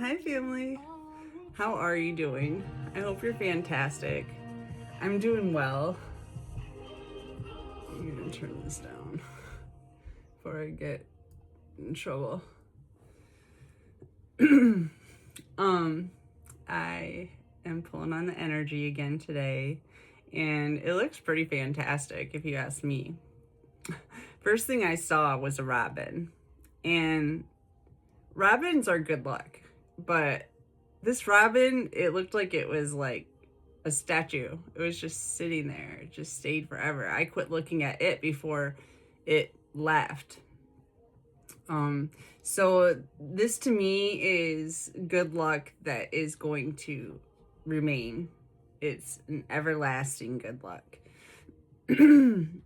Hi, family. How are you doing? I hope you're fantastic. I'm doing well. I'm gonna turn this down before I get in trouble. I am pulling on the energy again today, and it looks pretty fantastic if you ask me. First thing I saw was a robin, and robins are good luck, but this robin, it looked like it was like a statue. It was just sitting there. It just stayed forever. I quit looking at it before it left. So this to me is good luck that is going to remain. It's an everlasting good luck. And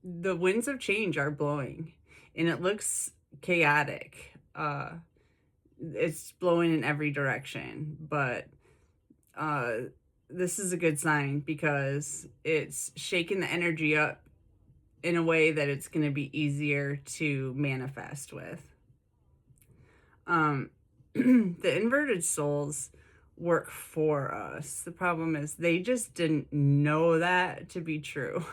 the winds of change are blowing, and it looks chaotic. It's blowing in every direction, but this is a good sign because it's shaking the energy up in a way that it's going to be easier to manifest with. The inverted souls work for us. The problem is they just didn't know that to be true.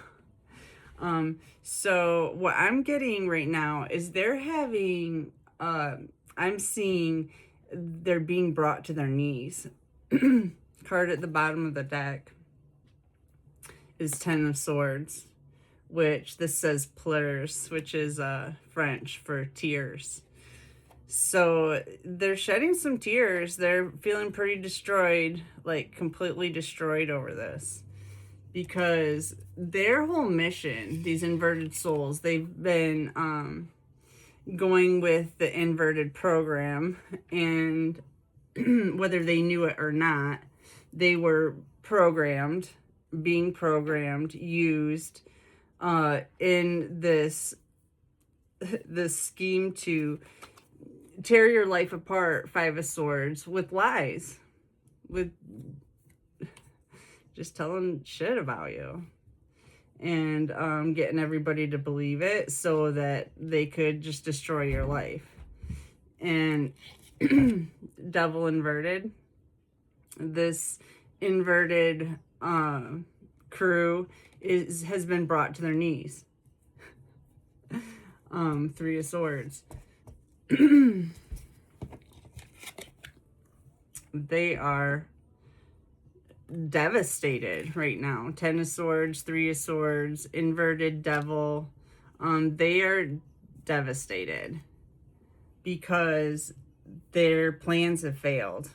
So what I'm getting right now is they're having, I'm seeing they're being brought to their knees. Card at the bottom of the deck is 10 of Swords, which this says pleurs, which is French for tears. So they're shedding some tears. They're feeling pretty destroyed, like completely destroyed over this. Because their whole mission, these inverted souls, they've been going with the inverted program, and whether they knew it or not, they were being programmed, used in this scheme to tear your life apart, 5 of Swords, with lies, with just telling shit about you, and getting everybody to believe it so that they could just destroy your life. And Devil inverted, this inverted crew has been brought to their knees. 3 of Swords. They are devastated right now. 10 of Swords, 3 of Swords, inverted devil. They are devastated because their plans have failed.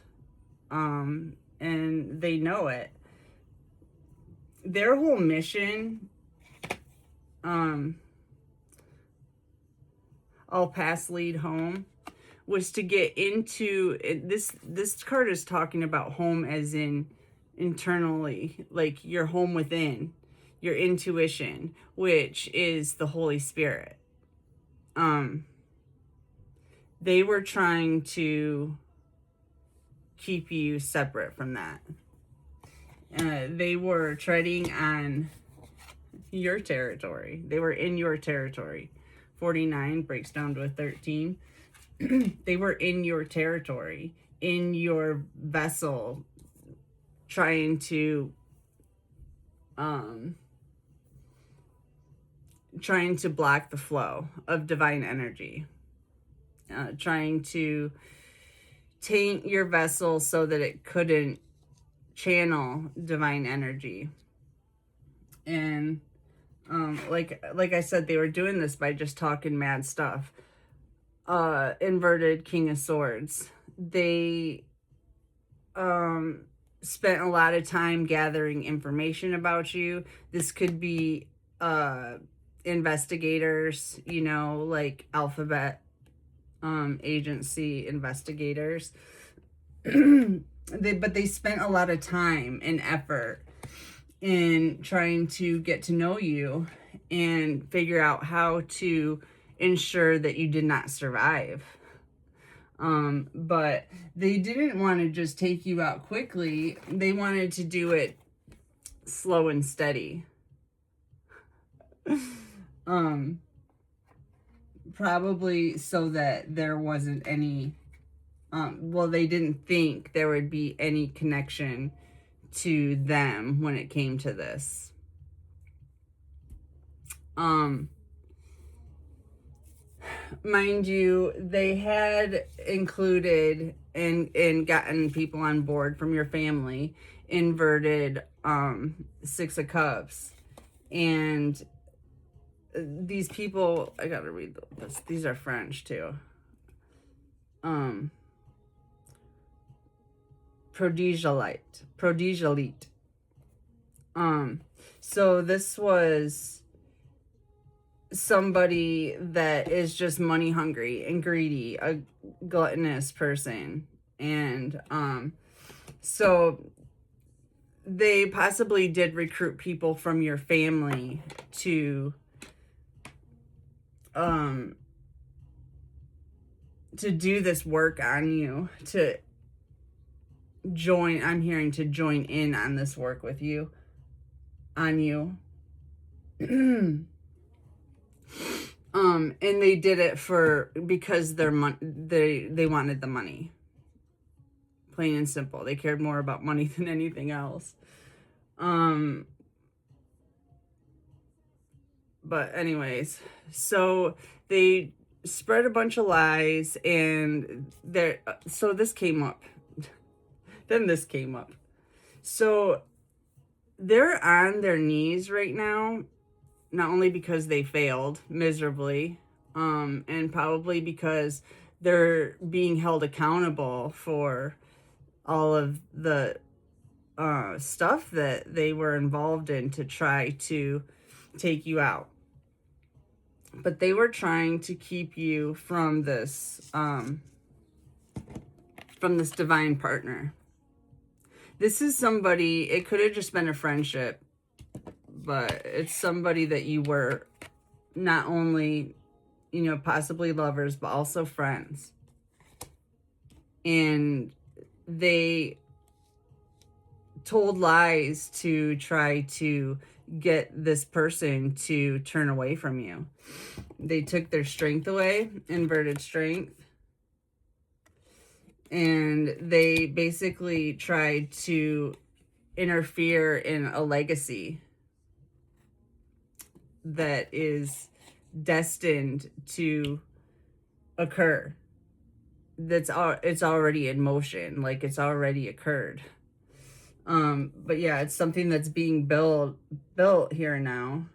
And they know it. Their whole mission, all paths lead home, was to get into this card is talking about home as in internally, like your home within, your intuition, which is the Holy Spirit. They were trying to keep you separate from that. They were treading on your territory. They were in your territory. 49 breaks down to a 13. They were in your territory, in your vessel, trying to block the flow of divine energy, trying to taint your vessel so that it couldn't channel divine energy. And like I said, they were doing this by just talking mad stuff. Inverted King of Swords. They spent a lot of time gathering information about you. This could be investigators, you know, like alphabet agency investigators. But they spent a lot of time and effort in trying to get to know you and figure out how to ensure that you did not survive. But they didn't want to just take you out quickly. They wanted to do it slow and steady. Probably so that there wasn't any Well, they didn't think there would be any connection to them when it came to this. Mind you, they had included and gotten people on board from your family inverted Six of Cups. And these people, I gotta read this. These are French too. Prodigalite. So this was somebody that is just money hungry and greedy, a gluttonous person. And so they possibly did recruit people from your family to do this work on you, to join, I'm hearing, to join in on this work with you, on you. And they did it because they wanted the money. Plain and simple. They cared more about money than anything else. But anyways, so they spread a bunch of lies, and so this came up. Then this came up. So they're on their knees right now, not only because they failed miserably, and probably because they're being held accountable for all of the stuff that they were involved in to try to take you out. But they were trying to keep you from this divine partner. This is somebody, it could have just been a friendship, but it's somebody that you were not only, possibly lovers, but also friends. And they told lies to try to get this person to turn away from you. They took their strength away, inverted strength. And they basically tried to interfere in a legacy that is destined to occur. It's already in motion, like it's already occurred. But yeah, it's something that's being built here now.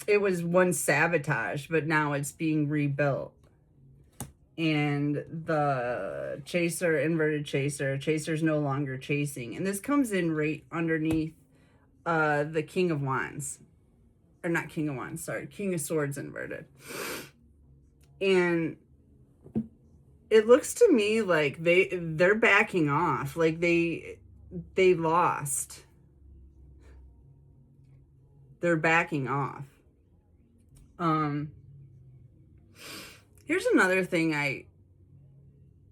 It was once sabotaged, but now it's being rebuilt. And the inverted chaser's no longer chasing. And this comes in right underneath the King of Wands. Or not King of Wands, sorry. King of Swords inverted. And it looks to me like they're backing off. Like they lost. They're backing off. Here's another thing I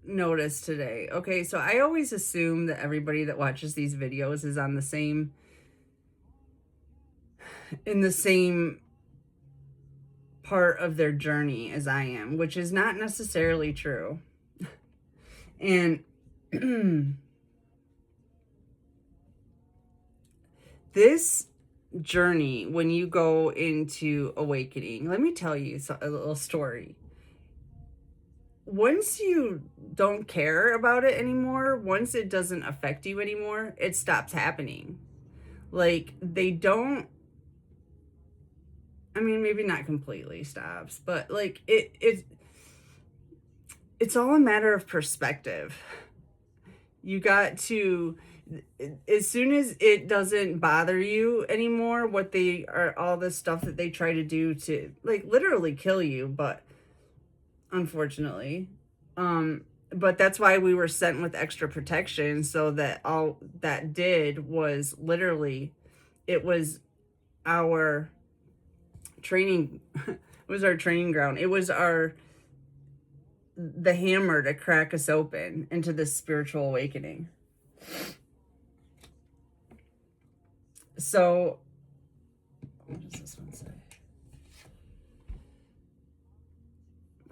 noticed today. Okay, so I always assume that everybody that watches these videos is in the same part of their journey as I am, which is not necessarily true. And this journey, when you go into awakening, let me tell you a little story. Once you don't care about it anymore, once it doesn't affect you anymore, it stops happening. Like, they don't, I mean, maybe not completely stops, but like it's all a matter of perspective. You got to, as soon as it doesn't bother you anymore, all this stuff that they try to do to, like, literally kill you, but unfortunately, but that's why we were sent with extra protection, so that all that did was literally, it was our training, it was our training ground. It was the hammer to crack us open into this spiritual awakening. So, what does this one say?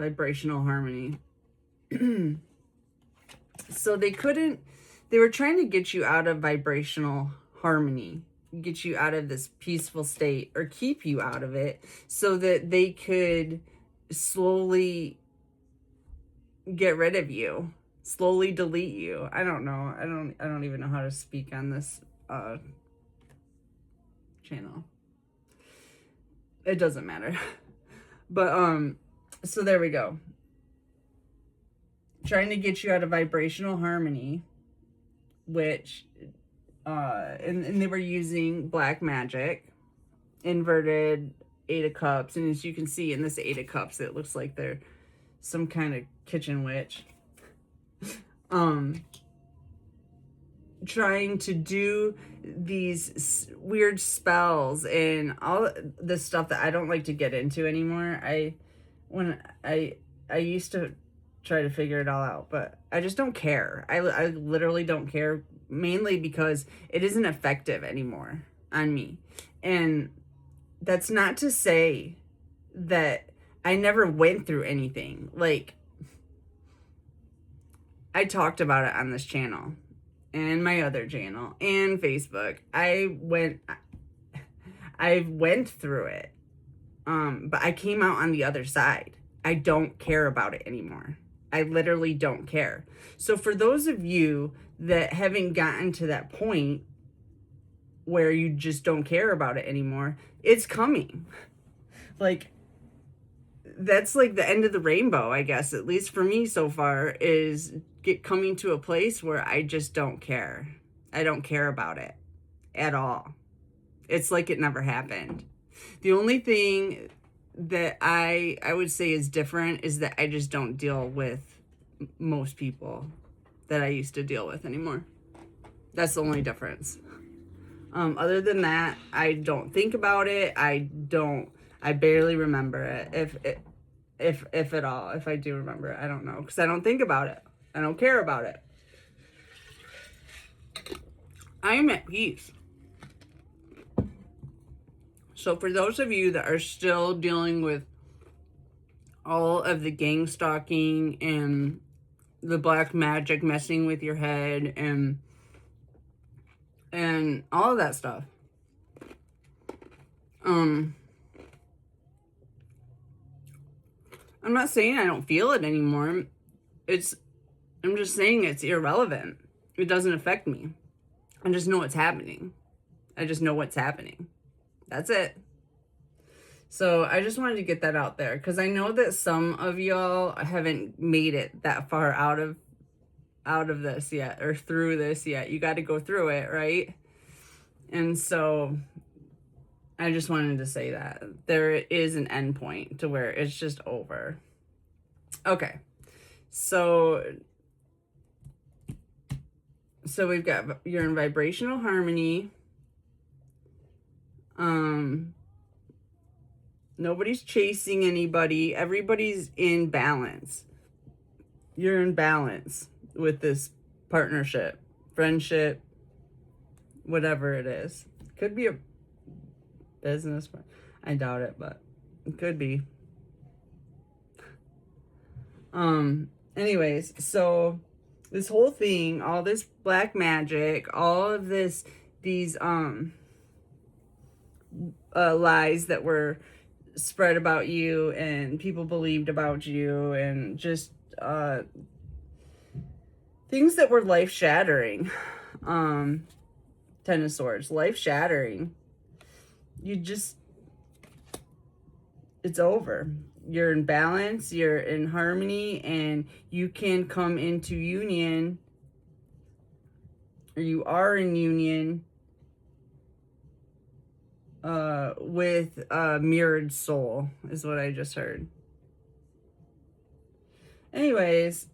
vibrational harmony. So they were trying to get you out of vibrational harmony, get you out of this peaceful state, or keep you out of it, so that they could slowly get rid of you, slowly delete you. I don't know. I don't even know how to speak on this channel. It doesn't matter. But so there we go. Trying to get you out of vibrational harmony, which and they were using black magic, inverted 8 of Cups, and as you can see in this 8 of Cups, it looks like they're some kind of kitchen witch. Trying to do these weird spells and all this stuff that I don't like to get into anymore. I used to try to figure it all out, but I just don't care. I literally don't care, mainly because it isn't effective anymore on me. And that's not to say that I never went through anything. Like, I talked about it on this channel and my other channel and Facebook. I went through it. But I came out on the other side. I don't care about it anymore. I literally don't care. So for those of you that haven't gotten to that point where you just don't care about it anymore, it's coming. Like, that's like the end of the rainbow, I guess, at least for me so far, is coming to a place where I just don't care. I don't care about it at all. It's like it never happened. The only thing that I would say is different is that I just don't deal with most people that I used to deal with anymore. That's the only difference. Other than that, I don't think about it. I barely remember it. If at all, if I do remember it, I don't know, because I don't think about it. I don't care about it. I am at peace. So for those of you that are still dealing with all of the gang stalking and the black magic messing with your head and all of that stuff, I'm not saying I don't feel it anymore. I'm just saying it's irrelevant. It doesn't affect me. I just know what's happening. I just know what's happening. That's it. So I just wanted to get that out there, because I know that some of y'all haven't made it that far out of this yet, or through this yet. You got to go through it, right? And so I just wanted to say that there is an end point to where it's just over. Okay. So we've got, you're in vibrational harmony. Nobody's chasing anybody. Everybody's in balance. You're in balance with this partnership, friendship, whatever it is. Could be a business, but I doubt it, but it could be. Anyways, so this whole thing, all this black magic, all of these lies that were spread about you and people believed about you, and just things that were life-shattering. Ten of Swords, life-shattering. It's over. You're in balance, you're in harmony, and you can come into union, or you are in union with a mirrored soul, is what I just heard. Anyways,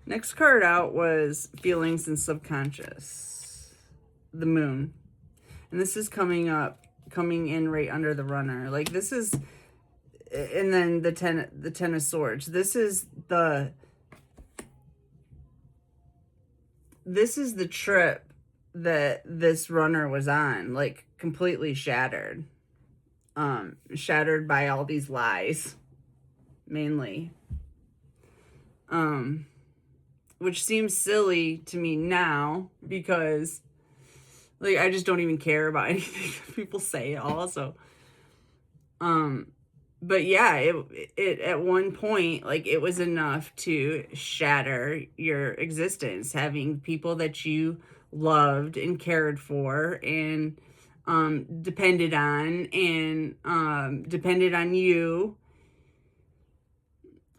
next card out was feelings and subconscious, the moon. And this is coming in right under the runner. Like, this is, and then the ten of Swords. This is the trip that this runner was on, like, completely shattered. shattered by all these lies, mainly. Which seems silly to me now because, like, I just don't even care about anything people say also. But yeah, it at one point, like, it was enough to shatter your existence, having people that you loved and cared for and depended on you,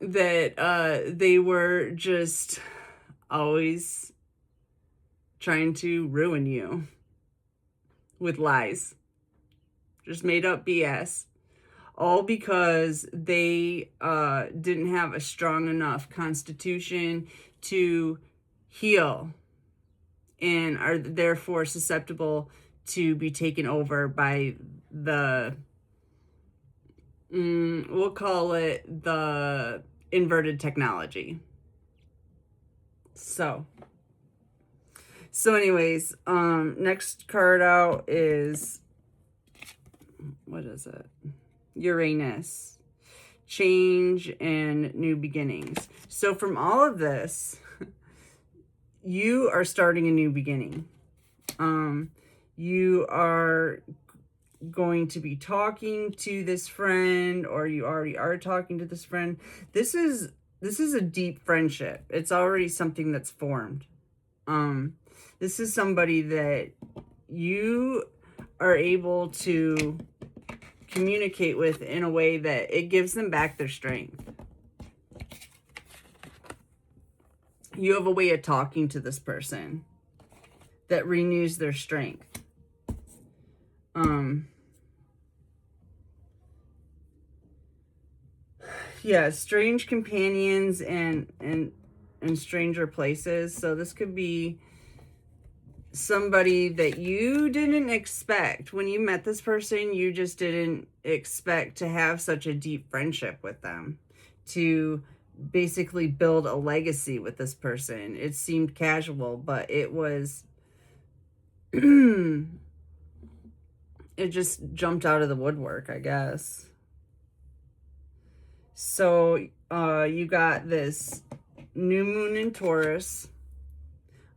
that they were just always trying to ruin you with lies, just made up BS, all because they didn't have a strong enough constitution to heal and are therefore susceptible to be taken over by the, we'll call it the inverted technology. So anyways, next card out is, what is it? Uranus. Change and new beginnings. So from all of this, you are starting a new beginning. You are going to be talking to this friend, or you already are talking to this friend. This is a deep friendship. It's already something that's formed. This is somebody that you are able to communicate with in a way that it gives them back their strength. You have a way of talking to this person that renews their strength. Yeah, strange companions and stranger places. So this could be somebody that you didn't expect. When you met this person, you just didn't expect to have such a deep friendship with them, to basically build a legacy with this person. It seemed casual, but it was it just jumped out of the woodwork, I guess. So you got this new moon in Taurus,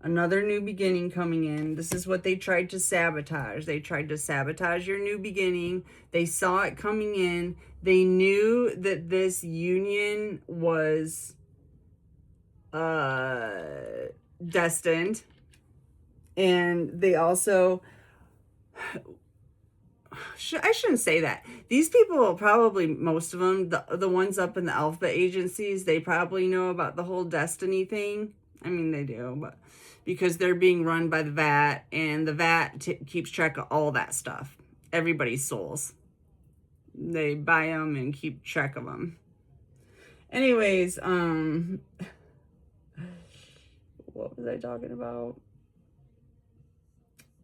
another new beginning coming in. This is what they tried to sabotage. They tried to sabotage your new beginning. They saw it coming in. They knew that this union was destined. And they also, I shouldn't say that. These people, probably most of them, the ones up in the alphabet agencies, they probably know about the whole destiny thing. I mean, they do, but because they're being run by the VAT, and the VAT keeps track of all that stuff. Everybody's souls. They buy them and keep track of them. Anyways, what was I talking about?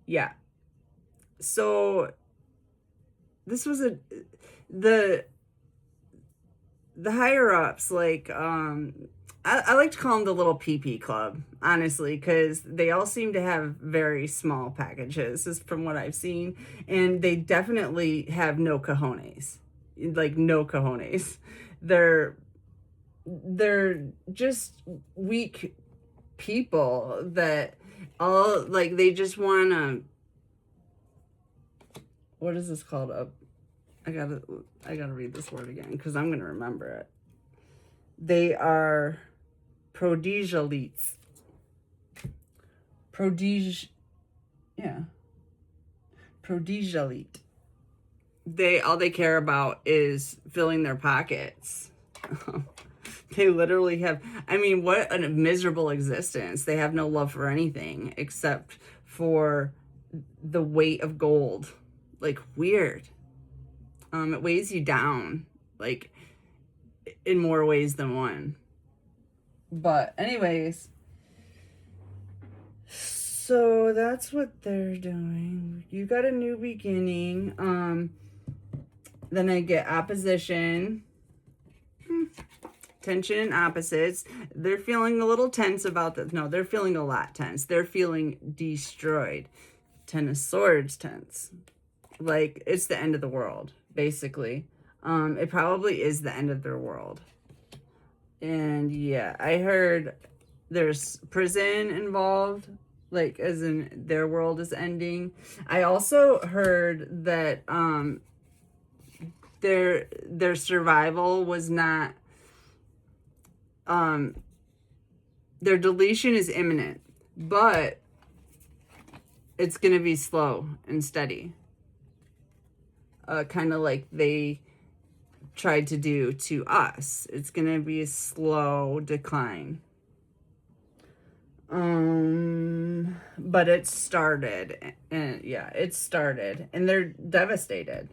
Yeah. So this was the higher ups, like, I like to call them the little PP club, honestly, because they all seem to have very small packages, is from what I've seen, and they definitely have no cojones, like no cojones. They're just weak people that all, like, they just want to, what is this called? I gotta read this word again because I'm gonna remember it. They are prodigalites. Prodigalite. All they care about is filling their pockets. They literally have, I mean, what a miserable existence. They have no love for anything except for the weight of gold. Like, weird. It weighs you down, like, in more ways than one. But anyways, so that's what they're doing. You got a new beginning. Then I get opposition, tension, and opposites. They're feeling a little tense about this. No, they're feeling a lot tense. They're feeling destroyed. Ten of Swords tense. Like, it's the end of the world. basically. It probably is the end of their world. And yeah, I heard there's prison involved, like as in their world is ending. I also heard that their survival was not their deletion is imminent, but it's going to be slow and steady. Kind of like they tried to do to us. It's going to be a slow decline. But it started, and yeah, it started, and they're devastated,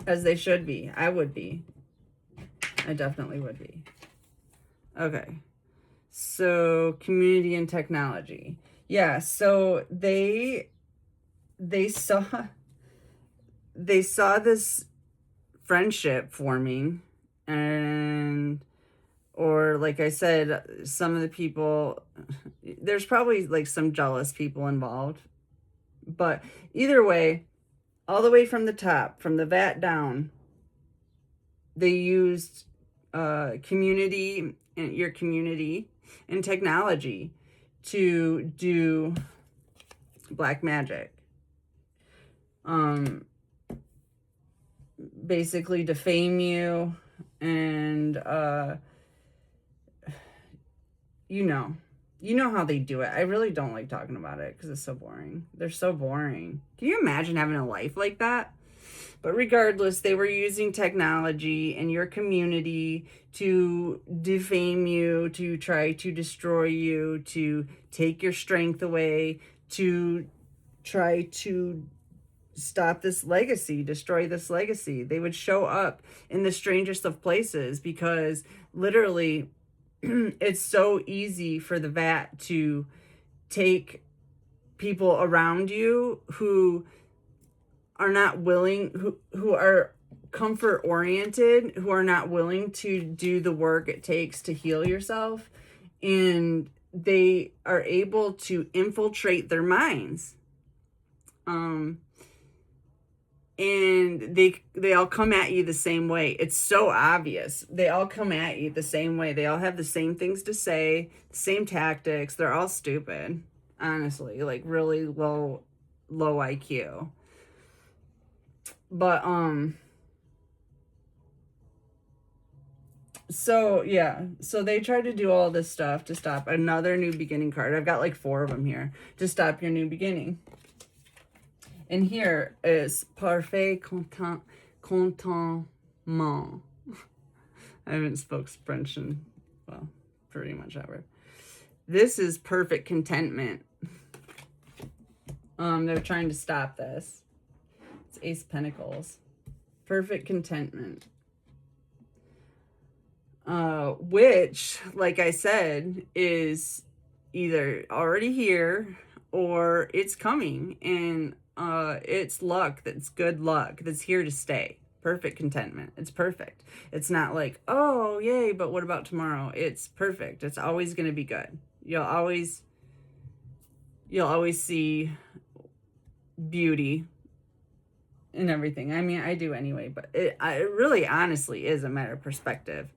as they should be. I would be. I definitely would be. Okay. So community and technology. Yeah, so they saw this friendship forming, and or like I said, some of the people, there's probably like some jealous people involved, but either way, all the way from the top, from the vat down, they used your community and technology to do black magic. Basically defame you, and you know how they do it. I really don't like talking about it because it's so boring. They're so boring. Can you imagine having a life like that? But regardless, they were using technology and your community to defame you, to try to destroy you, to take your strength away, to try to stop this legacy, destroy this legacy. They would show up in the strangest of places because literally it's so easy for the vat to take people around you who are not willing, who are comfort oriented, who are not willing to do the work it takes to heal yourself, and they are able to infiltrate their minds. And they all come at you the same way. It's so obvious. They all come at you the same way. They all have the same things to say, the same tactics. They're all stupid, honestly, like really low IQ. But so yeah, so they try to do all this stuff to stop another new beginning card. I've got like 4 of them here to stop your new beginning. And here is parfait contentement. I haven't spoke French in, well, pretty much ever. This is perfect contentment. They're trying to stop this. It's Ace of Pentacles. Perfect contentment. Which, like I said, is either already here or it's coming, and it's luck. That's good luck. That's here to stay. Perfect contentment. It's perfect. It's not like, oh, yay, but what about tomorrow? It's perfect. It's always going to be good. You'll always see beauty in everything. I mean, I do anyway, but it really honestly is a matter of perspective.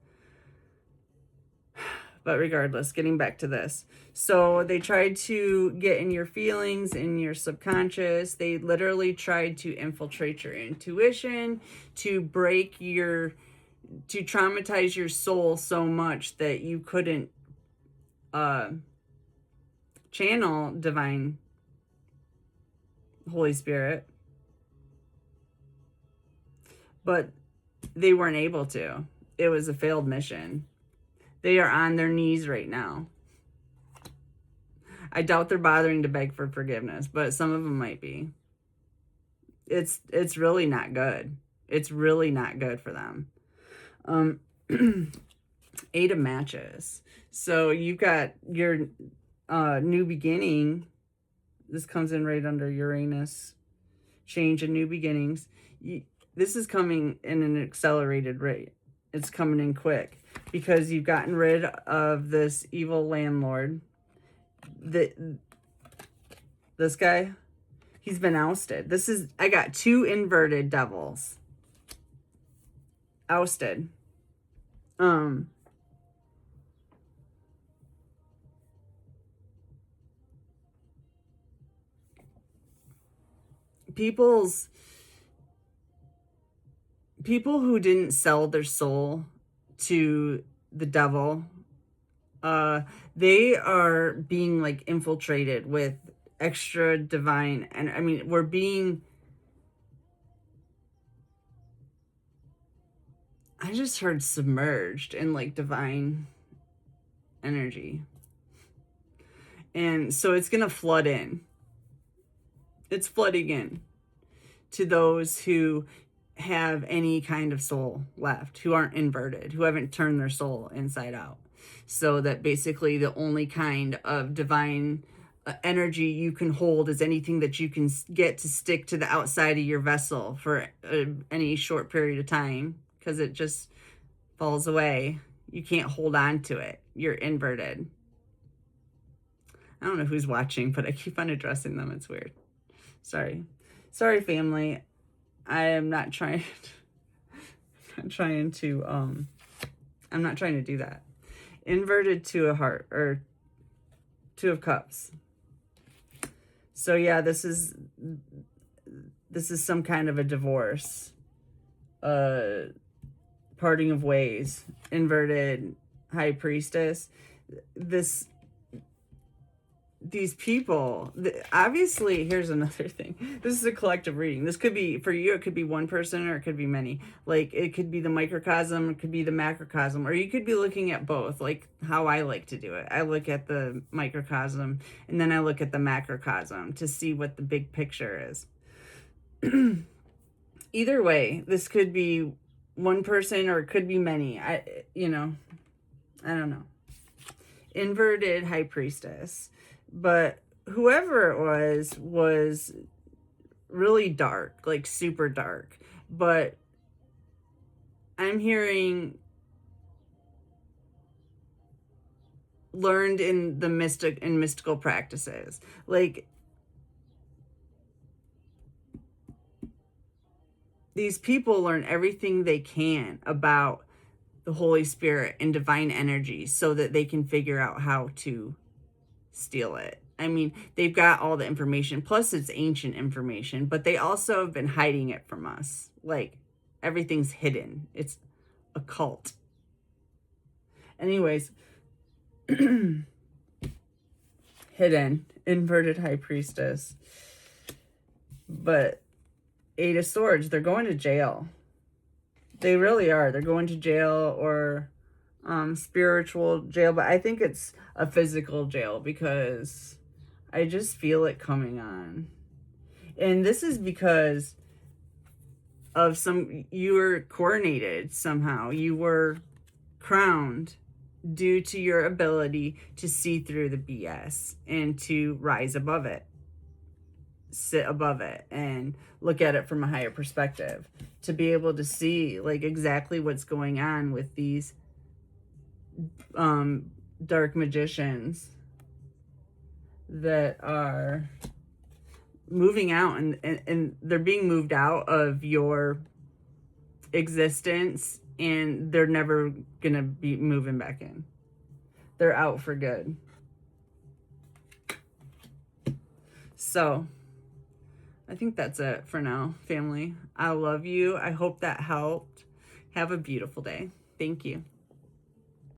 But regardless, getting back to this. So they tried to get in your feelings, in your subconscious. They literally tried to infiltrate your intuition, to traumatize your soul so much that you couldn't channel divine Holy Spirit. But they weren't able to. It was a failed mission. They are on their knees right now. I doubt they're bothering to beg for forgiveness, but some of them might be. It's really not good. It's really not good for them. 8 of matches. So you've got your new beginning. This comes in right under Uranus. Change and new beginnings. This is coming in an accelerated rate. It's coming in quick because you've gotten rid of this evil landlord. This guy, He's been ousted. I got 2 inverted devils. Ousted. People who didn't sell their soul to the devil, they are being like infiltrated with extra divine, and I mean, I just heard submerged in like divine energy. And so it's gonna flood in. It's flooding in to those who have any kind of soul left, who aren't inverted, who haven't turned their soul inside out. So that basically the only kind of divine energy you can hold is anything that you can get to stick to the outside of your vessel for any short period of time, because it just falls away. You can't hold on to it. You're inverted. I don't know who's watching, but I keep on addressing them. It's weird. Sorry, family. I am not trying. I'm not trying to do that. Inverted 2 of heart, or 2 of cups. So yeah, this is some kind of a divorce, parting of ways. Inverted high priestess. These people, obviously, here's another thing. This is a collective reading. This could be, for you, it could be one person or it could be many. Like, it could be the microcosm, it could be the macrocosm, or you could be looking at both, like how I like to do it. I look at the microcosm and then I look at the macrocosm to see what the big picture is. Either way, this could be one person or it could be many. I don't know. Inverted high priestess. But whoever it was really dark, like super dark. But I'm hearing learned in the mystical practices. Like, these people learn everything they can about the Holy Spirit and divine energy so that they can figure out how to steal it. I mean, they've got all the information, plus it's ancient information, but they also have been hiding it from us. Like, everything's hidden. It's occult. Anyways, hidden, inverted high priestess. But 8 of Swords, they're going to jail. They really are. They're going to jail, or spiritual jail, but I think it's a physical jail because I just feel it coming on. And this is because of you were coronated somehow. You were crowned due to your ability to see through the BS and to rise above it, sit above it, and look at it from a higher perspective, to be able to see like exactly what's going on with these dark magicians that are moving out, and they're being moved out of your existence, and they're never gonna be moving back in. They're out for good. So I think that's it for now, family. I love you. I hope that helped. Have a beautiful day. Thank you.